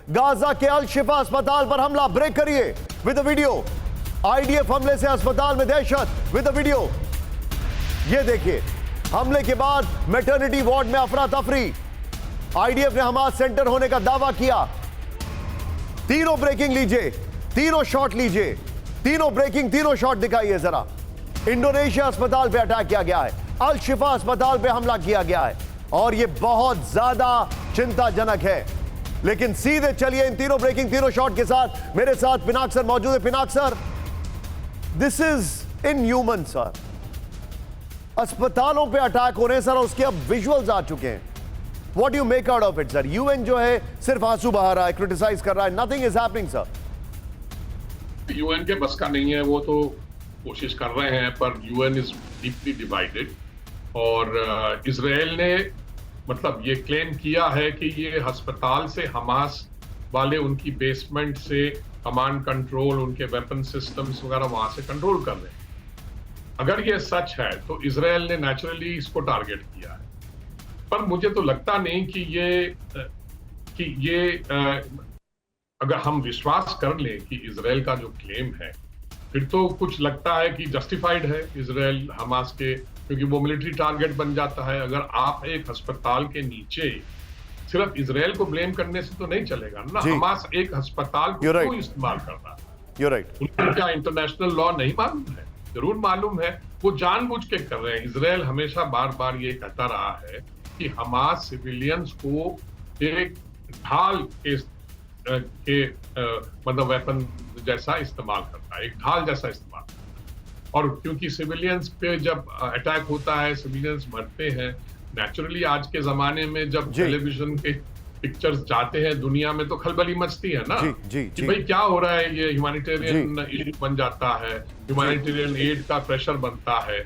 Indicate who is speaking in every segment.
Speaker 1: Gaza के अल शिफा अस्पताल पर हमला, ब्रेक करिए विद वीडियो। आईडीएफ हमले से अस्पताल में दहशत, विद वीडियो। ये देखिए, हमले के बाद मैटरनिटी वार्ड में अफरा तफरी। आईडीएफ ने हमास सेंटर होने का दावा किया। तीनों ब्रेकिंग लीजिए, तीनों शॉट लीजिए, तीनों ब्रेकिंग, तीनों शॉट दिखाइए जरा। इंडोनेशिया अस्पताल पे अटैक किया गया है, अल शिफा अस्पताल पे हमला किया गया है और यह बहुत ज्यादा चिंताजनक है। लेकिन सीधे चलिए इन तीनों ब्रेकिंग, तीनों शॉट के साथ। मेरे साथ पिनाक सर मौजूद है। Pinak sir, this is inhuman sir. अस्पतालों पे अटैक हो रहे हैं सर, उसके अब विजुअल्स आ चुके हैं। What do you make out of it sir? UN जो है सिर्फ आंसू बहा रहा है, क्रिटिसाइज कर रहा है, nothing is happening sir.
Speaker 2: UN के बस का नहीं है, वो तो कोशिश कर रहे हैं, पर यूएन इज डीपली डिवाइडेड। और इजराइल ने मतलब ये क्लेम किया है कि ये अस्पताल से हमास वाले उनकी बेसमेंट से कमांड कंट्रोल, उनके वेपन सिस्टम्स वगैरह वहां से कंट्रोल कर रहे हैं। अगर ये सच है तो इजराइल ने नेचुरली इसको टारगेट किया है, पर मुझे तो लगता नहीं कि ये अगर हम विश्वास कर लें कि इजराइल का जो क्लेम है, फिर तो कुछ लगता है कि जस्टिफाइड है इजराइल हमास के, क्योंकि वो मिलिट्री टारगेट बन जाता है। अगर आप एक अस्पताल के नीचे सिर्फ इजराइल को ब्लेम करने से तो नहीं चलेगा ना। हमास एक अस्पताल को क्यों इस्तेमाल कर रहा है? उनको क्या इंटरनेशनल लॉ नहीं मालूम है? जरूर मालूम है, वो जानबूझ के कर रहे हैं। इजराइल हमेशा बार बार ये कहता रहा है कि हमास सिविलियंस को एक ढाल के मतलब वेपन जैसा इस्तेमाल करता है, एक ढाल जैसा इस्तेमाल करता है। और क्योंकि सिविलियंस पे जब अटैक होता है, सिविलियंस मरते हैं, नेचुरली आज के जमाने में जब टेलीविजन के पिक्चर्स जाते हैं दुनिया में तो खलबली मचती है ना कि भाई क्या हो रहा है, ये ह्यूमैनिटेरियन इशू बन जाता है, ह्यूमैनिटेरियन एड का प्रेशर बनता है,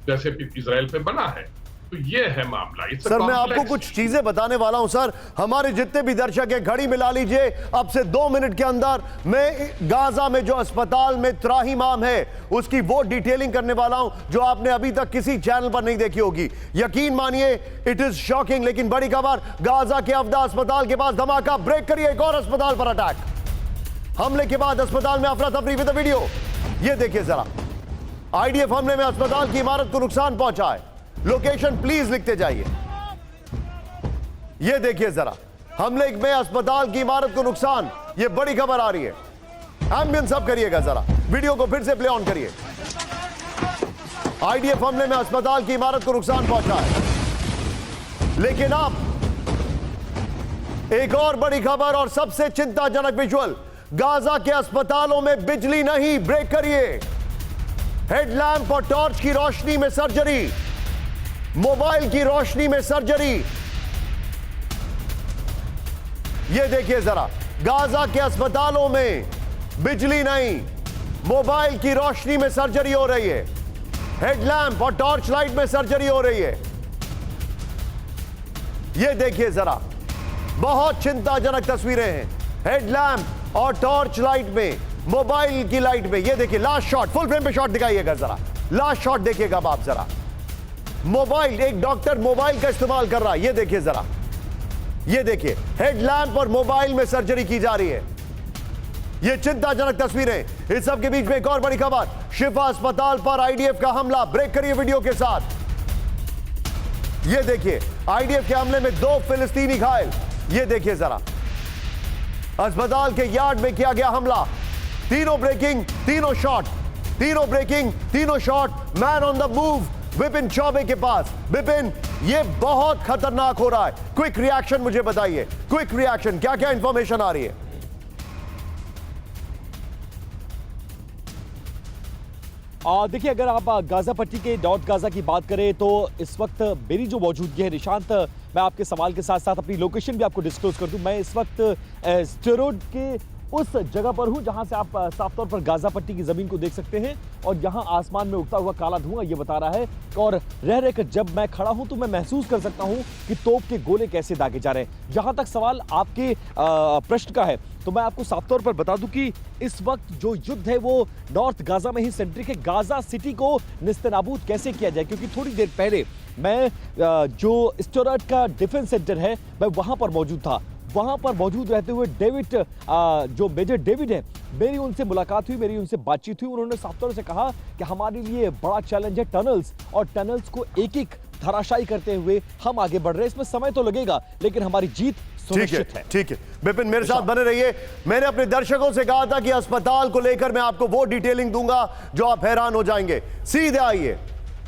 Speaker 2: जैसे इजराइल पे बना है। तो ये है मामला।
Speaker 1: सर मैं आपको कुछ चीजें बताने वाला हूं सर। हमारे जितने भी दर्शक हैं, घड़ी मिला लीजिए, अब से 2 मिनट के अंदर मैं गाजा में जो अस्पताल में त्राहिमाम है उसकी वो डिटेलिंग करने वाला हूं जो आपने अभी तक किसी चैनल पर नहीं देखी होगी। यकीन मानिए इट इज शॉकिंग। लेकिन बड़ी खबर, गाजा के अफदा अस्पताल के पास धमाका, ब्रेक करिए एक और अस्पताल पर अटैक। हमले के बाद अस्पताल में अफरा तफरी, विद वीडियो। ये देखिए जरा, आईडीएफ हमले में अस्पताल की इमारत को नुकसान पहुंचा है। लोकेशन प्लीज लिखते जाइए। यह देखिए जरा, हमले में अस्पताल की इमारत को नुकसान, यह बड़ी खबर आ रही है। एम्बियंस अप करिएगा जरा, वीडियो को फिर से प्ले ऑन करिए। आईडीएफ हमले में अस्पताल की इमारत को नुकसान पहुंचा है। लेकिन अब एक और बड़ी खबर और सबसे चिंताजनक विजुअल, गाजा के अस्पतालों में बिजली नहीं, ब्रेक करिए। हेडलैम्प और टॉर्च की रोशनी में सर्जरी, मोबाइल की रोशनी में सर्जरी। यह देखिए जरा, गाजा के अस्पतालों में बिजली नहीं, मोबाइल की रोशनी में सर्जरी हो रही है। हेडलैम्प और टॉर्च लाइट में सर्जरी हो रही है। यह देखिए जरा, बहुत चिंताजनक तस्वीरें हैं। हेडलैम्प और टॉर्च लाइट में, मोबाइल की लाइट में। यह देखिए लास्ट शॉट, फुल फ्रेम पे शॉट दिखाइएगा जरा, लास्ट शॉट देखिएगा आप जरा। मोबाइल, एक डॉक्टर मोबाइल का इस्तेमाल कर रहा है। ये देखिए जरा, ये देखिए, हेडलैम्प और मोबाइल में सर्जरी की जा रही है। ये चिंताजनक तस्वीरें। इस सब के बीच में एक और बड़ी खबर, शिफा अस्पताल पर आईडीएफ का हमला, ब्रेक करिए वीडियो के साथ। ये देखिए, आईडीएफ के हमले में 2 फिलिस्तीनी घायल। ये देखिए जरा, अस्पताल के यार्ड में किया गया हमला। तीनों ब्रेकिंग, तीनों शॉट, तीनों ब्रेकिंग, तीनों shot. Man on the move Vipin Choubey के पास। विपिन, ये बहुत खतरनाक हो रहा है। क्विक रिएक्शन मुझे बताइए, क्विक रिएक्शन, क्या क्या इंफॉर्मेशन आ रही है?
Speaker 3: देखिए, अगर आप गाजा पट्टी के नॉर्थ गाजा की बात करें तो इस वक्त मेरी जो मौजूदगी है, निशांत, मैं आपके सवाल के साथ साथ अपनी लोकेशन भी आपको डिस्क्लोज कर दूं। मैं इस वक्त स्टेरोड के उस जगह पर हूं जहां से आप साफ तौर पर गाजा पट्टी की जमीन को देख सकते हैं और यहां आसमान में उगता हुआ काला धुआं ये बता रहा है। और रह रहकर जब मैं खड़ा हूं तो मैं महसूस कर सकता हूं कि तोप के गोले कैसे दागे जा रहे हैं। जहां तक सवाल आपके प्रश्न का है तो मैं आपको साफ तौर पर बता दूं कि इस वक्त जो युद्ध है वो नॉर्थ गाजा में ही सेंट्रिक है। गाजा सिटी को निस्तेनाबूद कैसे किया जाए, क्योंकि थोड़ी देर पहले मैं जो स्टेरोड का डिफेंस सेंटर है मैं वहां पर मौजूद था। वहां पर मौजूद रहते हुए डेविड जो मेजर डेविड है, मेरी उनसे मुलाकात हुई, मेरी उनसे बातचीत हुई। उन्होंने साफ तौर से कहा कि हमारे लिए बड़ा चैलेंज है टनल्स, और टनल्स को एक एक धराशायी करते हुए हम आगे बढ़ रहे हैं। इसमें समय तो लगेगा, लेकिन हमारी जीत सुनिश्चित है।
Speaker 1: ठीक है विपिन, मेरे साथ बने रहिए। मैंने अपने दर्शकों से कहा था कि अस्पताल को लेकर मैं आपको वो डिटेलिंग दूंगा जो आप हैरान हो जाएंगे। सीधे आइए,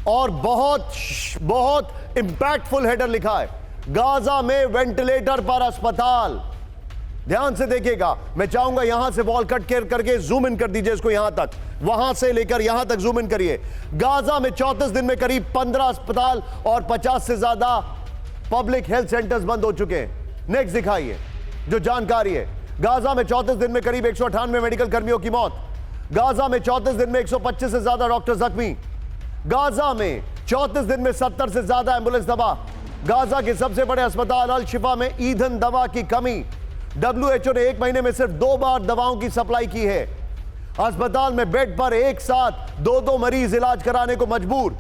Speaker 1: और बहुत इंपैक्टफुल हेडर लिखा है, गाजा में वेंटिलेटर पर अस्पताल। ध्यान से देखिएगा, मैं चाहूंगा यहां से वॉल कट करके जूम इन कर दीजिए इसको, यहां तक, वहां से लेकर यहां तक जूम इन करिए। गाजा में 34 दिन में करीब 15 अस्पताल और 50 से ज्यादा पब्लिक हेल्थ सेंटर्स बंद हो चुके हैं। नेक्स्ट दिखाइए जो जानकारी है। गाजा में 34 दिन में करीब 198 मेडिकल कर्मियों की मौत। गाजा में 34 दिन में 125 से ज्यादा डॉक्टर जख्मी। गाजा में 34 दिन में 70 से ज्यादा एम्बुलेंस तबाह। गाजा के सबसे बड़े अस्पताल अल शिफा में ईंधन दवा की कमी। WHO ने 1 महीने में सिर्फ 2 बार दवाओं की सप्लाई की है। अस्पताल में बेड पर एक साथ 2-2 मरीज इलाज कराने को मजबूर।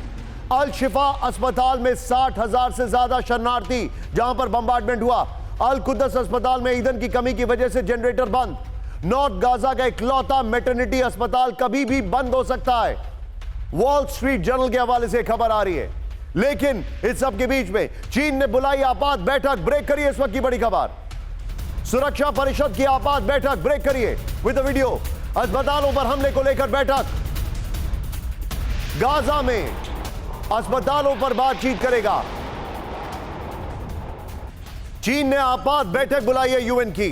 Speaker 1: अल शिफा अस्पताल में 60,000 से ज्यादा शरणार्थी जहां पर बम्बार्डमेंट हुआ। अल कुद्दस अस्पताल में ईंधन की कमी की वजह से जनरेटर बंद। नॉर्थ गाजा का इकलौता मैटरनिटी अस्पताल कभी भी बंद हो सकता है। वॉल स्ट्रीट जर्नल के हवाले से खबर आ रही है। लेकिन इस सब के बीच में चीन ने बुलाई आपात बैठक। ब्रेक करिए इस वक्त की बड़ी खबर। सुरक्षा परिषद की आपात बैठक, ब्रेक करिए विद द वीडियो। अस्पतालों पर हमले को लेकर बैठक। गाजा में अस्पतालों पर बातचीत करेगा। चीन ने आपात बैठक बुलाई है यूएन की।